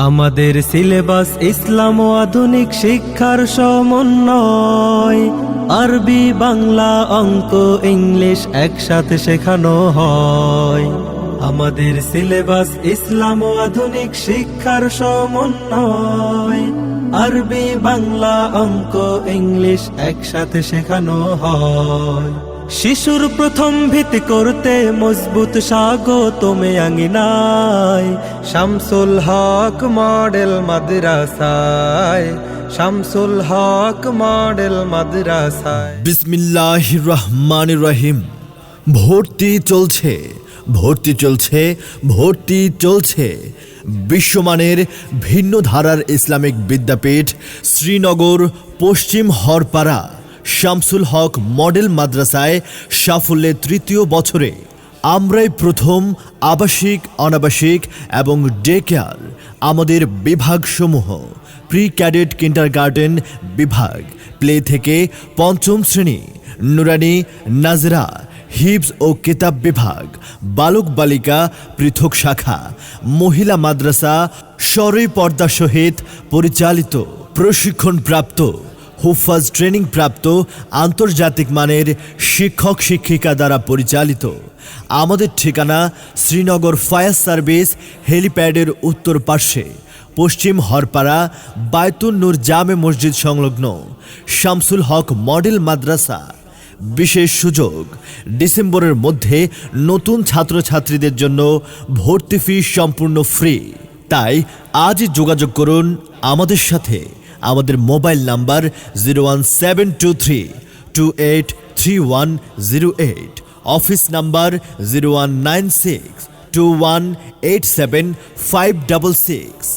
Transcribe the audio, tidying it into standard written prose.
আমাদের সিলেবাস ইসলাম ও আধুনিক শিক্ষার সমন্বয়। আরবি, বাংলা, অঙ্ক, ইংলিশ একসাথে শেখানো হয়। আমাদের সিলেবাস ইসলাম ও আধুনিক শিক্ষার সমন্বয়। আরবি, বাংলা, অঙ্ক, ইংলিশ একসাথে শেখানো হয়। শিশুর প্রথম ভিত্তি করতে মজবুত স্বাগতমে আঙ্গিনায় শামসুল হক মডেল মাদ্রাসায়, শামসুল হক মডেল মাদ্রাসায়। বিসমিল্লাহির রহমানির রহিম। ভর্তি চলছে, ভর্তি চলছে, ভর্তি চলছে। বিশ্বমানের ভিন্ন ধারার ইসলামিক বিদ্যাপীঠ শ্রীনগর পশ্চিম হরপাড়া শামসুল হক মডেল মাদ্রাসায় সাফল্যের তৃতীয় বছরে আমরাই প্রথম আবাসিক, অনাবাসিক এবং ডে কেয়ার। আমাদের বিভাগসমূহ: প্রি ক্যাডেট কিন্ডারগার্টেন বিভাগ, প্লে থেকে পঞ্চম শ্রেণী, নুরানি, নাজরা, হিফজ ও কিতাব বিভাগ, বালক বালিকা পৃথক শাখা, মহিলা মাদ্রাসা সরই পর্দা সহিত পরিচালিত, প্রশিক্ষণপ্রাপ্ত, হুফাজ ট্রেনিং প্রাপ্ত, আন্তর্জাতিক মানের শিক্ষক শিক্ষিকা দ্বারা পরিচালিত। আমাদের ঠিকানা শ্রীনগর ফায়ার সার্ভিস হেলিপ্যাডের উত্তর পার্শ্বে, পশ্চিম হরপাড়া, বায়তুন নূর জামে মসজিদ সংলগ্ন শামসুল হক মডেল মাদ্রাসা। বিশেষ সুযোগ: ডিসেম্বরের মধ্যে নতুন ছাত্রছাত্রীদের জন্য ভর্তি ফি সম্পূর্ণ ফ্রি। তাই আজই যোগাযোগ করুন আমাদের সাথে। আমাদের মোবাইল নাম্বার 01723283108, অফিস নাম্বার 019621875566।